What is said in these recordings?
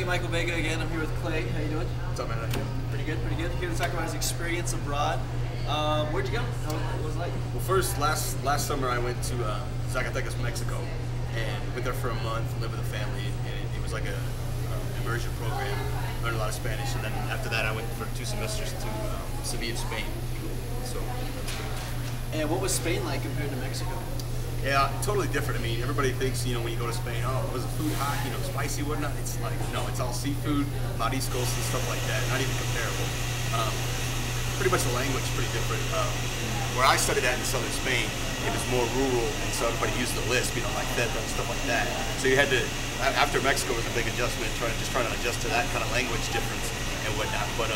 everybody, Michael Vega again. I'm here with Clay. How you doing? What's up, man? How you doing? Pretty good, pretty good. Here to talk about his experience abroad. Where'd you go? What was it like? Well, first, last summer I went to Zacatecas, Mexico, and went there for a month, lived with a family, and it was like a immersion program. Learned a lot of Spanish, and then after that I went for 2 semesters to Sevilla, Spain. So that's good. And what was Spain like compared to Mexico? Yeah, totally different. I mean, everybody thinks, when you go to Spain, oh, was the food hot, spicy, whatnot? It's like, no, it's all seafood, mariscos and stuff like that, not even comparable. Pretty much the language pretty different. Where I studied at in southern Spain, it was more rural, and so everybody used the lisp, like that and stuff like that. So you had to, after Mexico was a big adjustment, trying to adjust to that kind of language difference and whatnot. But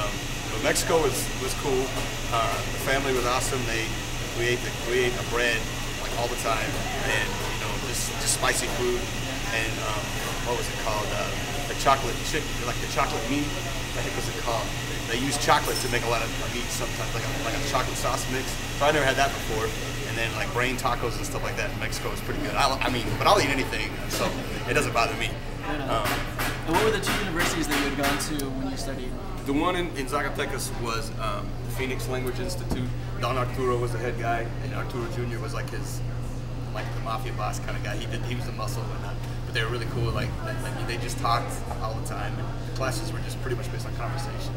Mexico was cool. The family was awesome. We ate a bread all the time, and just spicy food, and what was it called? The chocolate chick, like the chocolate meat. I think was it called? They use chocolate to make a lot of meat sometimes, like a chocolate sauce mix. So I never had that before. And then like brain tacos and stuff like that in Mexico is pretty good. But I'll eat anything, so it doesn't bother me. And what were the 2 universities that you had gone to when you studied? The one in Zacatecas was the Phoenix Language Institute. Don Arturo was the head guy, and Arturo Jr. was like his, like the mafia boss kind of guy. He was the muscle and whatnot. But they were really cool. Like they just talked all the time, and the classes were just pretty much based on conversation.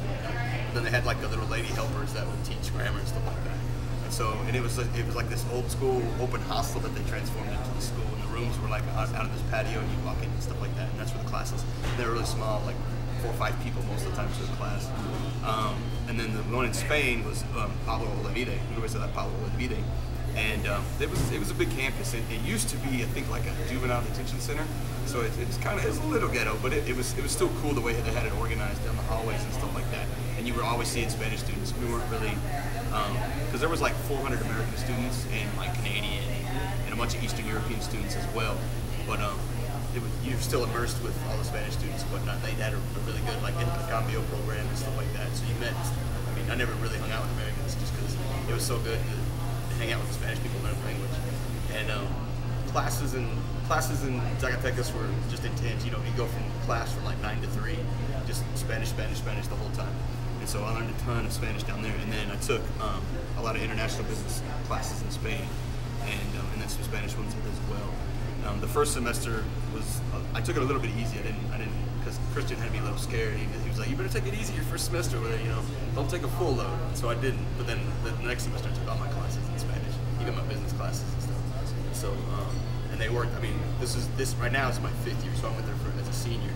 But then they had like the little lady helpers that would teach grammar and stuff like that. And so, it was like this old school open hostel that they transformed into the school, and the rooms were like out of this patio, and you walk in and stuff like that. And that's where the classes. They were really small, like 4 or 5 people most of the time to the class. And then the one in Spain was Pablo Olivide, Universidad de Pablo Olivide, and it was a big campus. It used to be, I think, like a juvenile detention center, so it's a little ghetto, but it was still cool the way they had it organized down the hallways and stuff like that. And you were always seeing Spanish students. We weren't really, because there was like 400 American students and like Canadian and a bunch of Eastern European students as well, but you're still immersed with all the Spanish students and whatnot. They had a really good like intercambio program and stuff like that. So you met. I never really hung out with Americans just because it was so good to hang out with the Spanish people and learn the language. And classes in Zacatecas were just intense. You go from class from like 9 to 3, just Spanish the whole time. And so I learned a ton of Spanish down there. And then I took a lot of international business classes in Spain, and then some Spanish ones as well. The first semester was, I took it a little bit easy. I didn't, because Christian had me a little scared. He was like, you better take it easy your first semester with it, don't take a full load. So I didn't, but then the next semester I took all my classes in Spanish, even my business classes and stuff. So, and they worked, this right now is my 5th year, so I went there as a senior,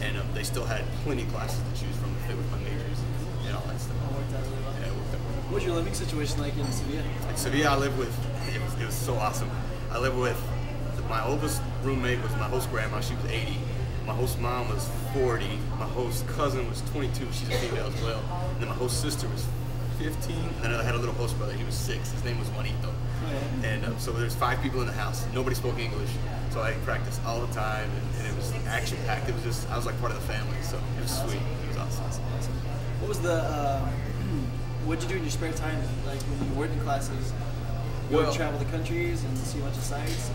and they still had plenty of classes to choose from to fit with my majors and all that stuff. It worked out really well. Yeah, it worked out well. What was your living situation like in Sevilla? In Sevilla, I lived with, it was so awesome. I lived with, my oldest roommate was my host grandma. She was 80. My host mom was 40. My host cousin was 22. She's a female as well. And then my host sister was 15. And then I had a little host brother. He was 6. His name was Juanito. And so there's 5 people in the house. Nobody spoke English. So I practiced all the time, and it was action-packed. It was just, I was like part of the family. So it was sweet. It was awesome. What was what'd you do in your spare time? Like when you weren't in classes, go travel the countries and see a bunch of sites?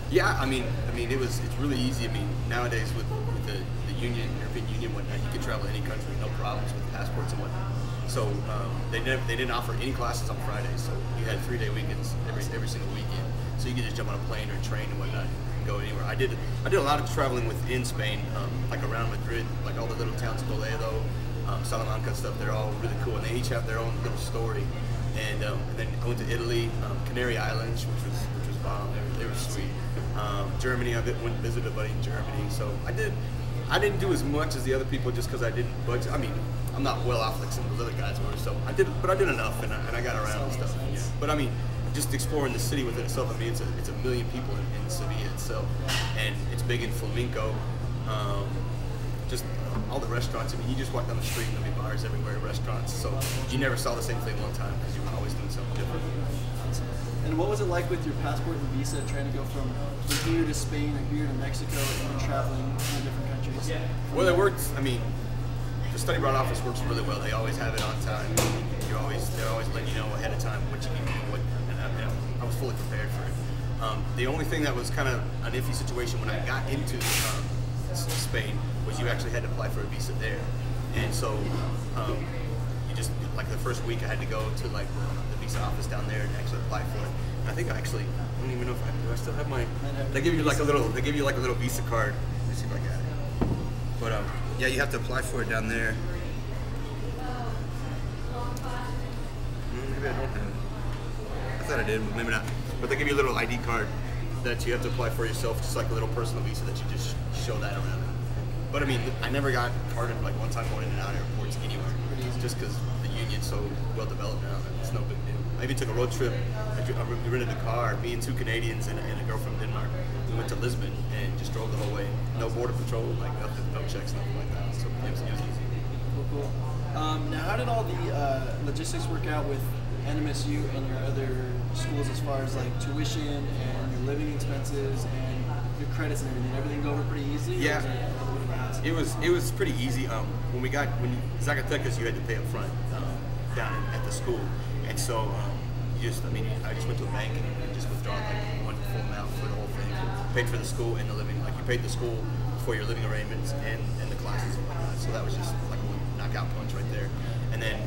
Yeah, it's really easy. Nowadays with the European Union, whatnot, you can travel any country, no problems with passports and whatnot. So they didn't offer any classes on Fridays, so you had 3-day weekends every single weekend. So you could just jump on a plane or a train and whatnot and go anywhere. I did a lot of traveling within Spain, like around Madrid, like all the little towns, Toledo, Salamanca and stuff. They're all really cool, and they each have their own little story. And then I went to Italy, Canary Islands, which was bomb. They were sweet. Germany, I went and visited a buddy in Germany. So I didn't do as much as the other people just because I didn't budget. I'm not well off like some of those other guys were. So I did enough, and I got around and stuff. Yeah. But just exploring the city within itself. It's a 1 million people in Sevilla itself, and it's big in flamenco. Just all the restaurants. You just walk down the street and there'll be bars everywhere, restaurants. So you never saw the same thing one time because you were always doing something different. And what was it like with your passport and visa, trying to go from here to Spain or here to Mexico and traveling to different countries? Well, it worked. The study abroad office works really well. They always have it on time. They're always letting you know ahead of time what you can do. And I was fully prepared for it. The only thing that was kind of an iffy situation when I got into Spain was you actually had to apply for a visa there, and so you just like the first week I had to go to like the visa office down there and actually apply for it. And I think I don't even know if do I still have my. They give you like a little visa card. Let me see if I got it. But yeah, you have to apply for it down there. Maybe I don't have it. I thought I did, but maybe not. But they give you a little ID card that you have to apply for yourself, just like a little personal visa that you just show that around. But I mean, I never got carded like one time going in and out of airports anywhere, just because the union's so well developed now. It's no big deal. I even took a road trip. We rented a car, me and 2 Canadians and a girl from Denmark. We went to Lisbon and just drove the whole way. No border patrol, like nothing, no checks, nothing like that. So it was easy. Cool. Now, how did all the logistics work out with NMSU and your other schools as far as like tuition and your living expenses and your credits and everything? Did everything go over pretty easily? Yeah, it was pretty easy. When Zacatecas, you had to pay up front down at the school, and so I just went to a bank and just withdraw like one full amount for the whole thing. Paid for the school and the living, like you paid the school for your living arrangements and the classes and whatnot. So that was just like a knockout punch right there. And then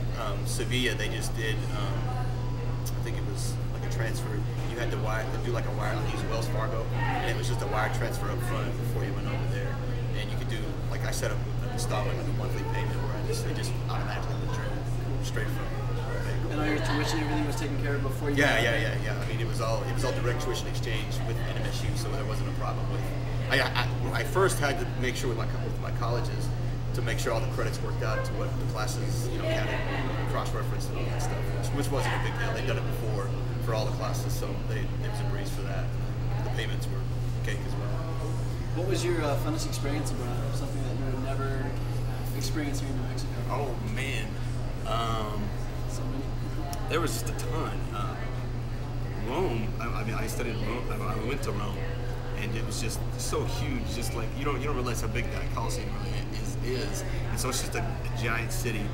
Sevilla, they just did. I think it was like a transfer. You had to do like a wire. I use Wells Fargo, and it was just a wire transfer up front before you went over there. And you could do like I set up an installment, like a monthly payment, where they just automatically withdrew straight from. And all your tuition, everything was taken care of before you. Yeah. I mean, it was all direct tuition exchange with NMSU, so there wasn't a problem with. I first had to make sure with my colleges to make sure all the credits worked out to what the classes counted, cross-reference and all that stuff, which wasn't a big deal. They'd done it before for all the classes, so it was a breeze for that. The payments were cake as well. What was your funnest experience abroad? Something that you would never experience here in New Mexico? Oh man. So many. There was just a ton. Rome. I mean, I studied in Rome. I went to Rome, and it was just so huge. Just like you don't realize how big that Colosseum really is. And so it's just a giant city.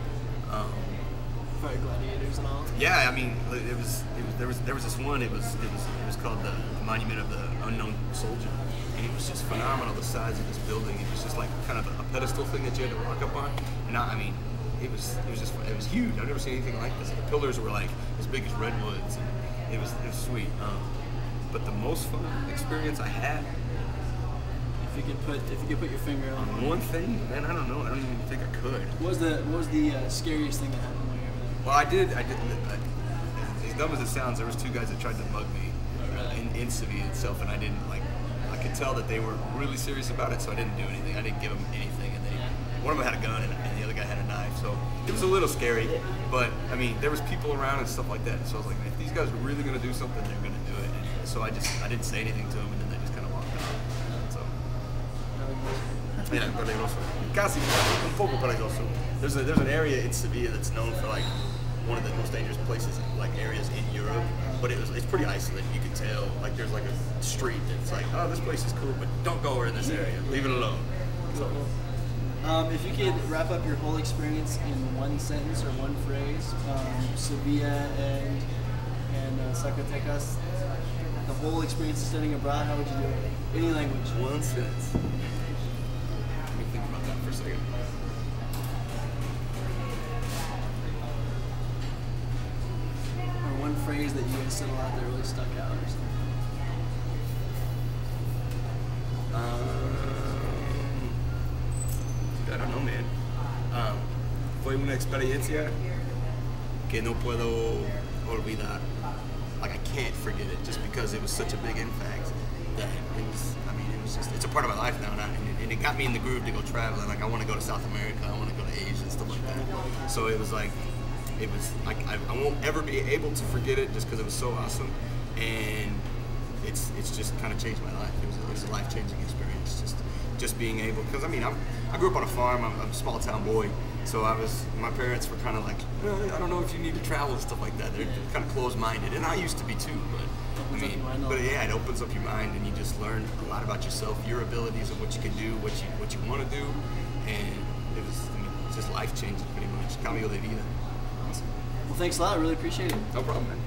Fire gladiators and all. Yeah, I mean, there was this one. It was called the Monument of the Unknown Soldier, and it was just phenomenal. The size of this building. It was just like kind of a pedestal thing that you had to walk up on. And I mean. It was huge. I've never seen anything like this. The pillars were like as big as redwoods, and it was sweet. But the most fun experience I had, if you could put your finger on one thing, man, I don't know. I don't even think I could. What was the scariest thing that happened while you were there? Well, I did. As dumb as it sounds, there was 2 guys that tried to mug me in Sevilla itself, and I didn't like. I could tell that they were really serious about it, so I didn't do anything. I didn't give them anything, and one of them had a gun and the other guy had a knife, so it was a little scary. But I mean, there was people around and stuff like that, so I was like, if these guys are really going to do something, they're going to do it. And so I didn't say anything to them, and then they just kind of walked out. So yeah, peligroso. Casi un poco peligroso. There's an area in Sevilla that's known for like one of the most dangerous places, like areas in Europe. But it's pretty isolated. You can tell. Like there's like a street that's like, oh, this place is cool, but don't go over in this area. Leave it alone. So. If you could wrap up your whole experience in one sentence or one phrase, Sevilla and Zacatecas, the whole experience of studying abroad, how would you do it? Any language. One sentence. Let me think about that for a second. Or one phrase that you said a lot that really stuck out or something. I don't know, man. Fue una experiencia que no puedo olvidar. Like I can't forget it, just because it was such a big impact. That it was. I mean, it's a part of my life now, and it got me in the groove to go traveling. Like I want to go to South America, I want to go to Asia and stuff like that. So it was like, I won't ever be able to forget it, just because it was so awesome, and it's just kind of changed my life. It was a life-changing experience. Just being able, because I mean, I grew up on a farm. I'm a small town boy, so my parents were kind of like, well, I don't know if you need to travel and stuff like that. They're kind of closed-minded, and I used to be too. But I mean, yeah, it opens up your mind, and you just learn a lot about yourself, your abilities, and what you can do, what you want to do, and it's just life-changing, pretty much. Cambio de vida. Awesome. Well, thanks a lot. I really appreciate it. No problem, man.